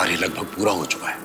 कार्य लगभग पूरा हो चुका है।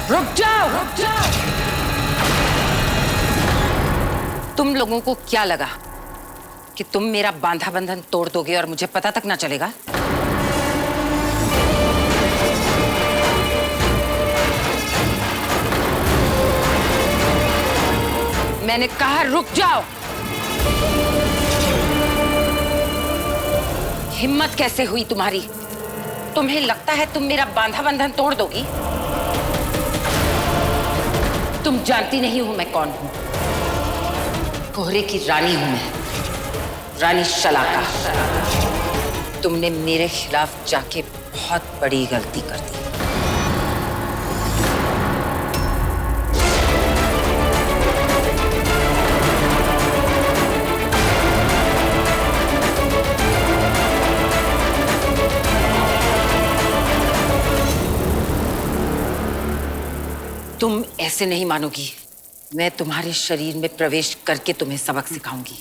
रुक जाओ, रुक जाओ। तुम लोगों को क्या लगा कि तुम मेरा बांधा बंधन तोड़ दोगे और मुझे पता तक ना चलेगा? मैंने कहा रुक जाओ। हिम्मत कैसे हुई तुम्हारी? तुम्हें लगता है तुम मेरा बांधा बंधन तोड़ दोगी? तुम जानती नहीं हो मैं कौन हूं। कोहरे की रानी हूं मैं, रानी शलाका। तुमने मेरे खिलाफ जाके बहुत बड़ी गलती कर दी। तुम ऐसे नहीं मानोगी। मैं तुम्हारे शरीर में प्रवेश करके तुम्हें सबक सिखाऊंगी।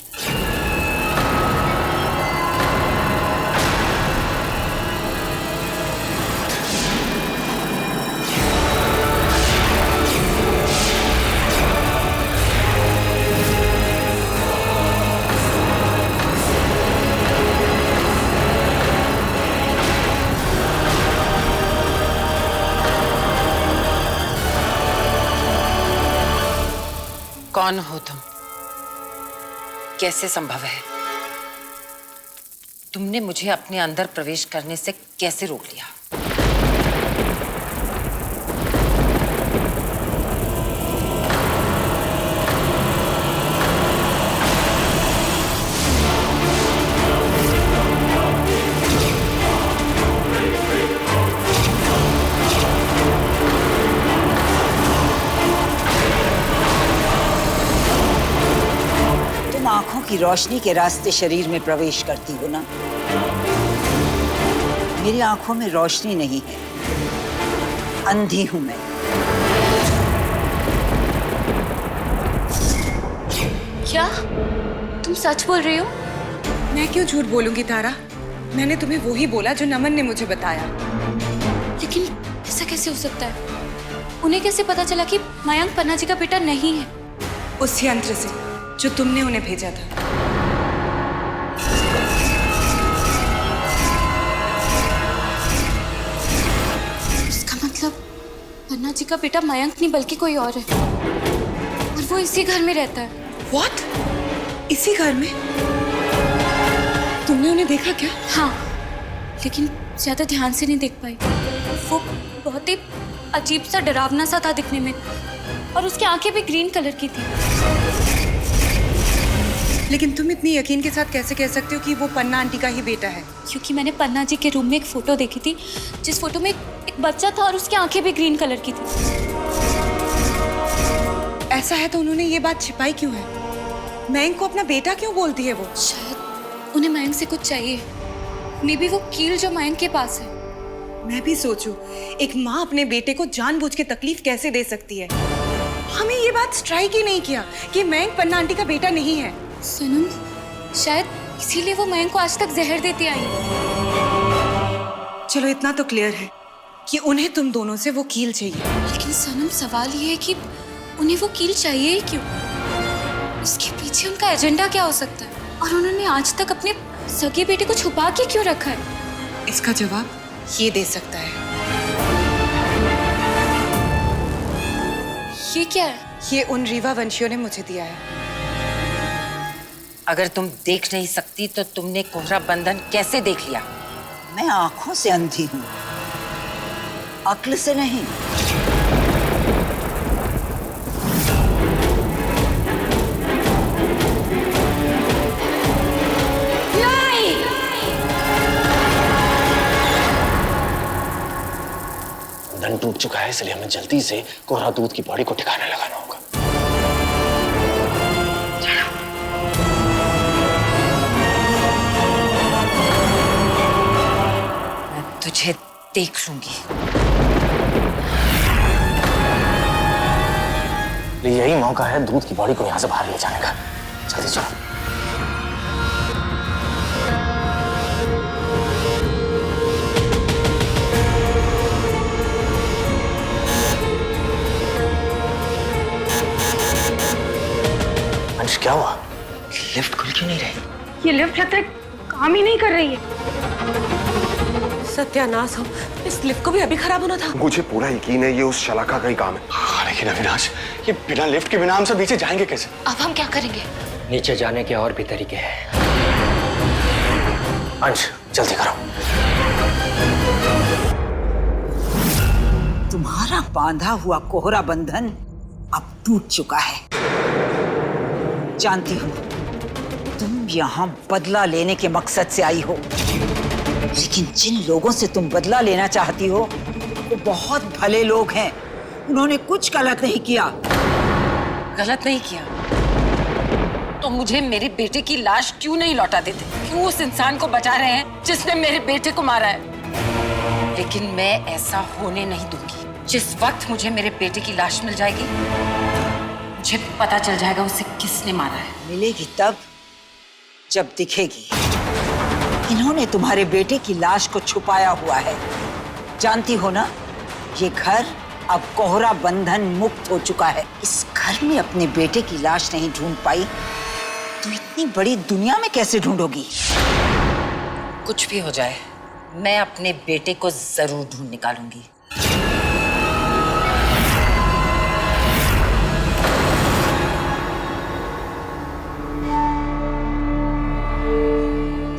कौन हो तुम? कैसे संभव है? तुमने मुझे अपने अंदर प्रवेश करने से कैसे रोक लिया? आंखों की रोशनी के रास्ते शरीर में प्रवेश करती हो ना। मेरी आंखों में रोशनी नहीं है, अंधी हूं मैं। क्या तुम सच बोल रही हो? मैं क्यों झूठ बोलूंगी तारा? मैंने तुम्हें वो ही बोला जो नमन ने मुझे बताया। लेकिन ऐसा कैसे हो सकता है? उन्हें कैसे पता चला कि मयंक पन्ना जी का बेटा नहीं है? उस यंत्र से जो तुमने उन्हें भेजा था। इसका मतलब पन्ना जी का बेटा मयंक नहीं बल्कि कोई और है, और वो इसी घर में रहता है। What? इसी घर में? तुमने उन्हें देखा क्या? हाँ, लेकिन ज्यादा ध्यान से नहीं देख पाई। वो बहुत ही अजीब सा डरावना सा था दिखने में, और उसकी आंखें भी ग्रीन कलर की थी। लेकिन तुम इतनी यकीन के साथ कैसे कह सकते हो कि वो पन्ना आंटी का ही बेटा है? क्योंकि मैंने पन्ना जी के रूम में एक फोटो देखी थी, जिस फोटो में एक बच्चा था और उसकी आंखें भी ग्रीन कलर की थी। ऐसा है तो उन्होंने ये बात छिपाई क्यों है? मयंक को अपना बेटा क्यों बोलती है वो? शायद उन्हें मयंक से कुछ चाहिए। मे बी वो कील जो मयंक के पास है। मैं भी सोचूं, एक माँ अपने बेटे को जानबूझ के तकलीफ कैसे दे सकती है? हमें ये बात स्ट्राइक ही नहीं किया कि मयंक पन्ना आंटी का बेटा नहीं है। सनम, शायद इसीलिए वो मयंक को आज तक जहर देती आई। चलो इतना तो क्लियर है कि उन्हें तुम दोनों से वो कील चाहिए। लेकिन सनम, सवाल ये है कि उन्हें वो कील चाहिए ही क्यों? इसके पीछे उनका एजेंडा क्या हो सकता है? और उन्होंने आज तक अपने सगे बेटे को छुपा के क्यों रखा है? इसका जवाब ये दे सकता है। ये क्या है? ये उन रीवा वंशियों ने मुझे दिया है। अगर तुम देख नहीं सकती तो तुमने कोहरा बंधन कैसे देख लिया? मैं आंखों से अंधी हूं, अक्ल से नहीं। टूट चुका है, इसलिए हमें जल्दी से कोहरा दूध की बॉडी को ठिकाने लगाना होगा। मैं तुझे देख लूंगी। यही मौका है दूध की बॉडी को यहाँ से बाहर ले जाने का। जल्दी चलो। अंश, क्या हुआ? लिफ्ट खुल क्यों नहीं रही? ये लिफ्ट लगता है काम ही नहीं कर रही है। सत्यानाश हो, इस लिफ्ट को भी अभी खराब होना था। मुझे पूरा यकीन है ये उस शलाका का ही काम है। हाँ, लेकिन अविनाश, ये बिना लिफ्ट के बिना हम सब नीचे जाएंगे कैसे? अब हम क्या करेंगे? नीचे जाने के और भी तरीके हैं। अंश, जल्दी करो। तुम्हारा बांधा हुआ कोहरा बंधन अब टूट चुका है। जानती हूँ तुम यहाँ बदला लेने के मकसद से आई हो, लेकिन जिन लोगों से तुम बदला लेना चाहती हो वो बहुत भले लोग हैं। उन्होंने कुछ गलत नहीं किया। गलत नहीं किया तो मुझे मेरे बेटे की लाश क्यों नहीं लौटा देते? क्यों उस इंसान को बचा रहे हैं जिसने मेरे बेटे को मारा है? लेकिन मैं ऐसा होने नहीं दूंगी। जिस वक्त मुझे मेरे बेटे की लाश मिल जाएगी, मुझे पता चल जाएगा उसे किसने मारा है। मिलेगी तब जब दिखेगी। इन्होंने तुम्हारे बेटे की लाश को छुपाया हुआ है। जानती हो ना, ये घर अब कोहरा बंधन मुक्त हो चुका है। इस घर में अपने बेटे की लाश नहीं ढूंढ पाई तो इतनी बड़ी दुनिया में कैसे ढूंढोगी? कुछ भी हो जाए, मैं अपने बेटे को जरूर ढूंढ निकालूंगी।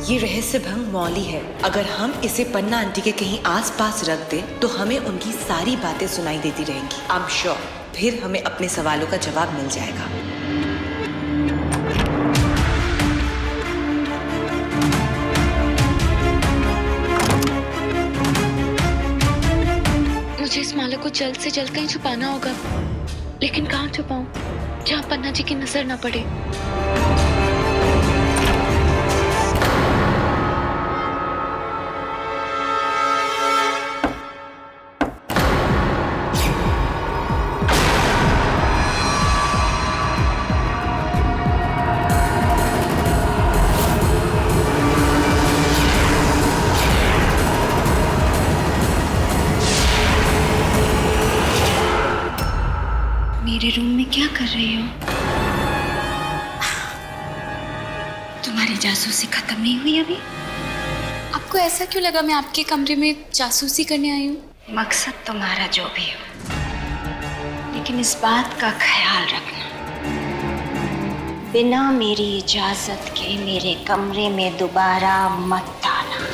ये रहस्य भंग मौली है। अगर हम इसे पन्ना आंटी के कहीं आसपास रख दें तो हमें उनकी सारी बातें सुनाई देती रहेंगी। आई एम श्योर फिर हमें अपने सवालों का जवाब मिल जाएगा। मुझे इस माला को जल्द से जल्द कहीं छुपाना होगा, लेकिन कहाँ छुपाऊं जहाँ पन्ना जी की नजर न पड़े। मेरे रूम में क्या कर रही हो? तुम्हारी जासूसी खत्म नहीं हुई अभी? आपको ऐसा क्यों लगा मैं आपके कमरे में जासूसी करने आई हूँ? मकसद तुम्हारा जो भी हो, लेकिन इस बात का ख्याल रखना, बिना मेरी इजाजत के मेरे कमरे में दोबारा मत आना।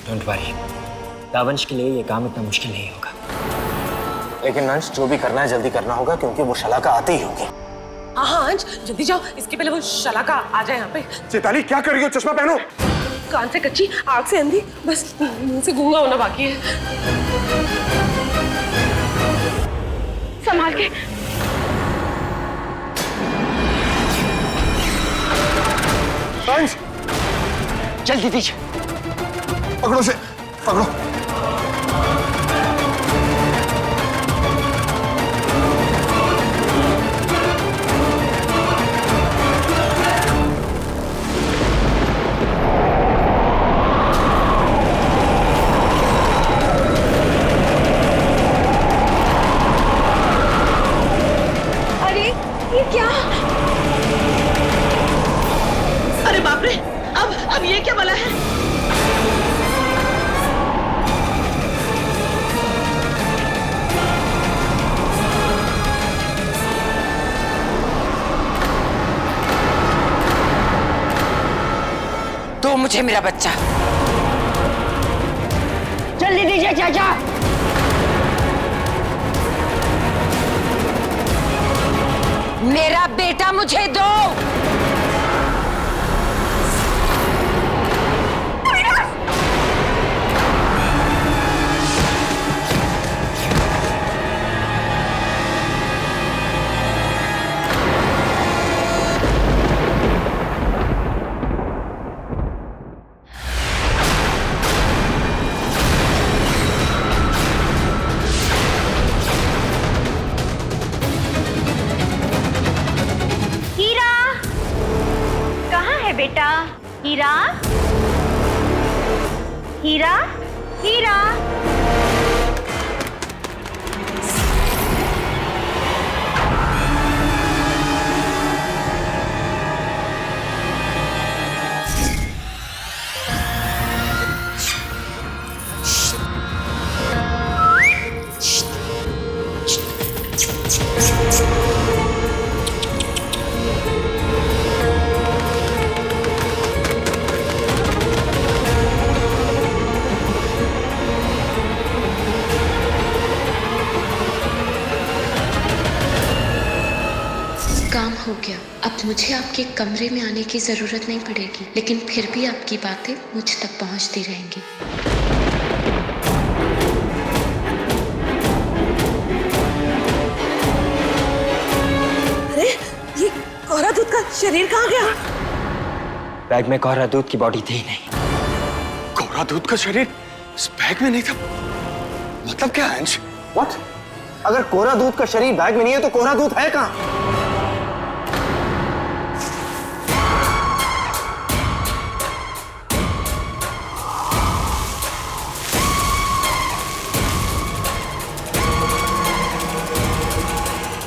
डोंट वरी, दावंश के लिए ये काम इतना मुश्किल नहीं होगा। लेकिन अंश, जो भी करना है जल्दी करना होगा, क्योंकि वो शलाका आते ही होगी। हाँ हाँ अंश, जल्दी जाओ, इसके पहले वो शलाका आ जाए यहाँ पे। चेताली, क्या कर रही हो? चश्मा पहनो। कान से कच्ची, आँख से अंधी, बस मुंह से गूंगा होना बाकी है। संभाल के। अंश, जल्दी दीजिए। पकड़ो से, पकड़ो। अरे ये क्या? अरे बाप रे, अब ये क्या बला है? मुझे मेरा बच्चा। जल्दी दीजिए चाचा। मेरा बेटा मुझे दो। बेटा हीरा, हीरा, हीरा। काम हो गया। अब मुझे आपके कमरे में आने की जरूरत नहीं पड़ेगी, लेकिन फिर भी आपकी बातें मुझ तक पहुंचती रहेंगी। अरे ये कोहरा दूध का शरीर कहाँ गया? बैग में कोहरा दूध की बॉडी थी नहीं। कोहरा दूध का शरीर इस बैग में नहीं था? मतलब क्या है अंश? What? अगर कोहरा दूध का शरीर बैग में नहीं है तो कोहरा दूध है कहाँ?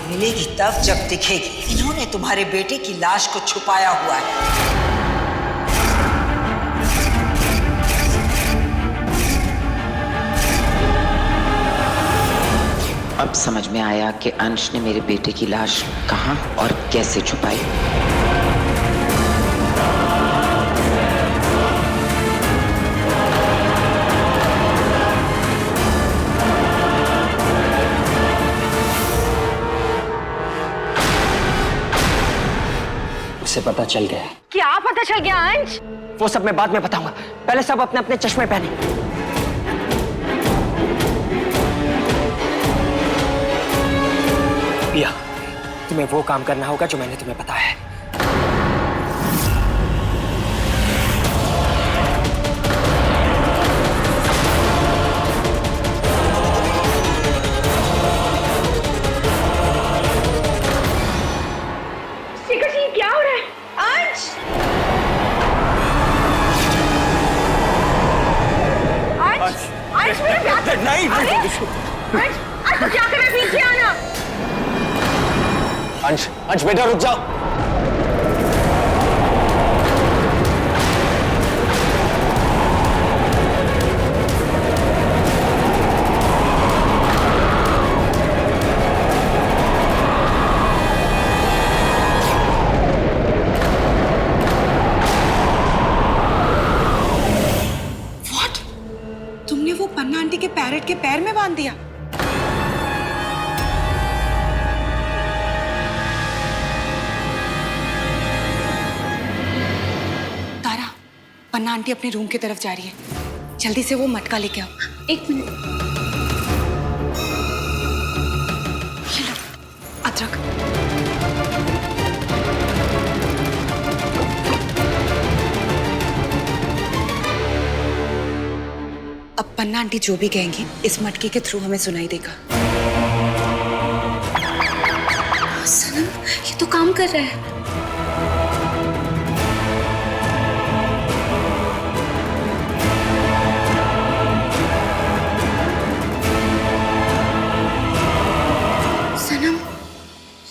मिलेगी तब जब दिखेगी। इन्होंने तुम्हारे बेटे की लाश को छुपाया हुआ है। अब समझ में आया कि अंश ने मेरे बेटे की लाश कहां और कैसे छुपाई। उसे पता चल गया। क्या पता चल गया अंश? वो सब मैं बाद में बताऊंगा, पहले सब अपने अपने चश्मे पहने। पिया, तुम्हें वो काम करना होगा जो मैंने तुम्हें बताया है। क्या हो रहा है? अंश! अंश! अंश मेरा प्यार! नहीं, अंश! अंश तो क्या कर रहा है? पीछे आना! अंश, अंश बेटा रुक जाओ। तुमने वो पन्ना आंटी के पैरेट के पैर में बांध दिया? तारा, पन्ना आंटी अपने रूम की तरफ जा रही है। जल्दी से वो मटका लेके आओ। एक मिनट। ये लो, अदरक। अब पन्ना आंटी जो भी कहेंगी इस मटके के थ्रू हमें सुनाई देगा। सनम, ये तो काम कर रहा है। सनम,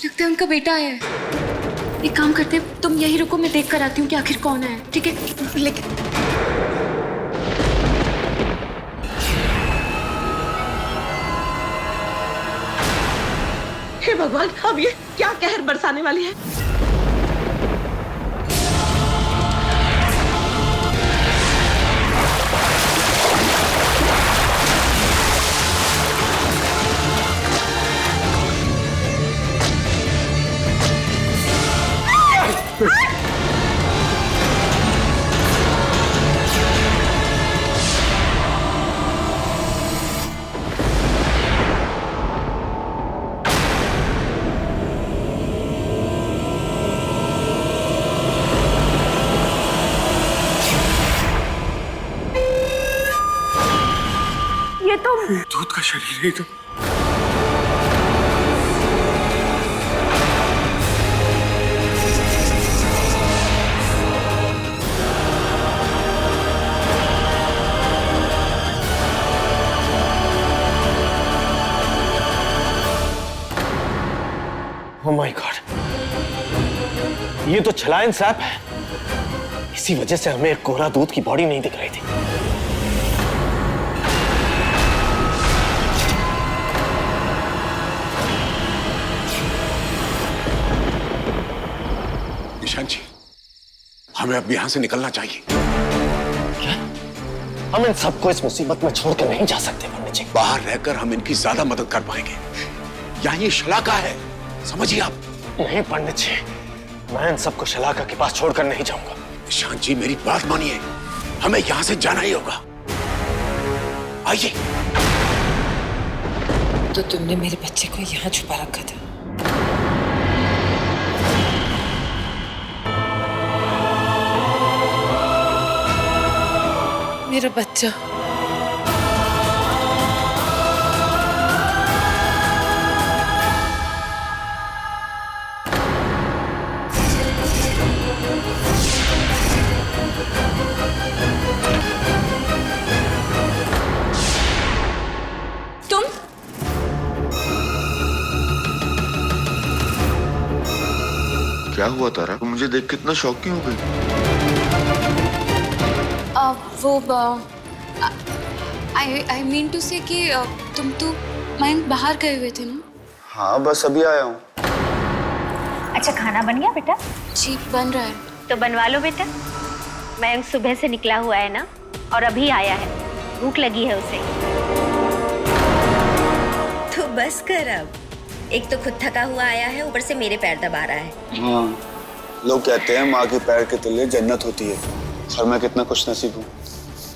लगता है उनका बेटा आया है। एक काम करते हैं, तुम यहीं रुको, मैं देख कर आती हूँ कि आखिर कौन है। ठीक है? लेकिन हे भगवान, अब ये क्या कहर बरसाने वाली है? बोले तुम? दूध का शरीर है तो। Oh my God! ये तो छलायन सैप है। इसी वजह से हमें कोहरा दूध की बॉडी नहीं दिख रही थी। निशांत जी, हमें अब यहां से निकलना चाहिए। क्या? हम इन सबको इस मुसीबत में छोड़कर नहीं जा सकते पंडित जी। बाहर रहकर हम इनकी ज्यादा मदद कर पाएंगे। यहाँ ये शलाका है, समझिए आप। नहीं पंडित जी, मैं इन सबको शलाका के पास छोड़कर नहीं जाऊंगा। निशांत जी, मेरी बात मानिए, हमें यहां से जाना ही होगा। आइए। तो तुमने मेरे बच्चे को यहाँ छुपा रखा था? मेरा बच्चा। तुम? क्या हुआ तारा? मुझे देख के इतना शौक क्यों हो गई? आई मीन टू से कि तुम तो मयंक बाहर गए हुए थे ना? हाँ, बस अभी आया हूँ। अच्छा, खाना बन गया बेटा? जी बन रहा है। तो बनवा लो बेटा। मयंक सुबह से निकला हुआ है ना, और अभी आया है, भूख लगी है उसे। तो बस कर अब। एक तो खुद थका हुआ आया है, ऊपर से मेरे पैर दबा रहा है। हाँ, लोग कहते हैं माँ के पैर के तले जन्नत होती है, और मैं कितना खुशनसीब हूँ,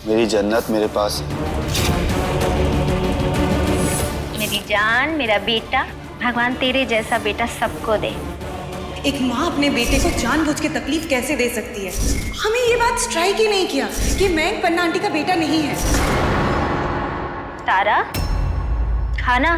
मेरी जन्नत मेरे पास है। मेरी जान, मेरा बेटा, भगवान तेरे जैसा बेटा सबको दे। एक माँ अपने बेटे को जानबूझ के तकलीफ कैसे दे सकती है? हमें ये बात स्ट्राइक ही नहीं किया कि मयंक पन्ना आंटी का बेटा नहीं है। तारा, खाना।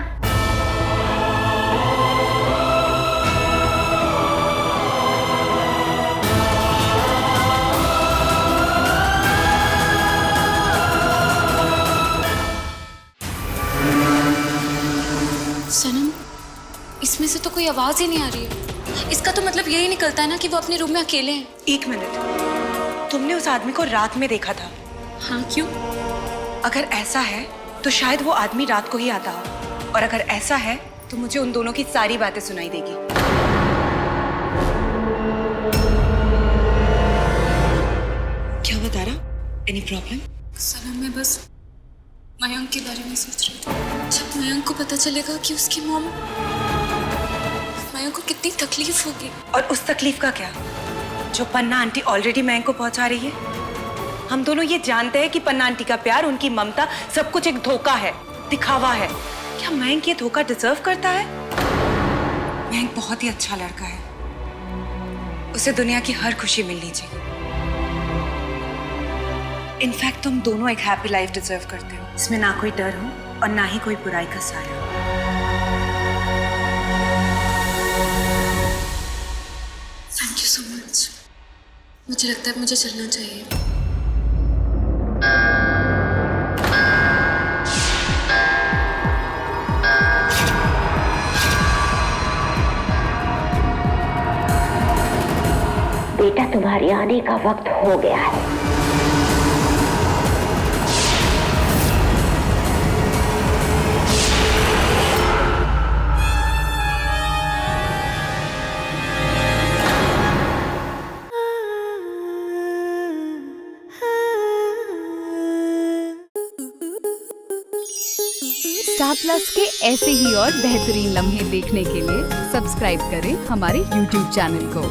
सनम, इसमें से तो कोई आवाज ही नहीं आ रही है। इसका तो मतलब यही निकलता है ना कि वो अपने रूम में अकेले हैं। एक मिनट, तुमने उस आदमी को रात में देखा था? हाँ, क्यों? अगर ऐसा है तो शायद वो आदमी रात को ही आता हो, और अगर ऐसा है तो मुझे उन दोनों की सारी बातें सुनाई देगी। क्या बता रहा? Any problem? सनम, मैं बस मयंक के बारे में सोच रही थी। जब मयंक को पता चलेगा कि उसकी मॉम, मयंक को कितनी तकलीफ होगी। और उस तकलीफ का क्या, जो पन्ना आंटी ऑलरेडी मयंक को पहुंचा रही है? हम दोनों ये जानते हैं कि पन्ना आंटी का प्यार, उनकी ममता, सब कुछ एक धोखा है, दिखावा है। क्या मयंक ये धोखा डिजर्व करता है? मयंक बहुत ही अच्छा लड़का है, उसे दुनिया की हर खुशी मिलनी चाहिए। इनफैक्ट तुम दोनों एक हैप्पी लाइफ डिजर्व करते हो, इसमें ना कोई डर हो और ना ही कोई बुराई का साया। Thank you so much. मुझे लगता है मुझे चलना चाहिए। बेटा, तुम्हारे आने का वक्त हो गया है। स्टार प्लस के ऐसे ही और बेहतरीन लम्हे देखने के लिए सब्सक्राइब करें हमारे YouTube चैनल को।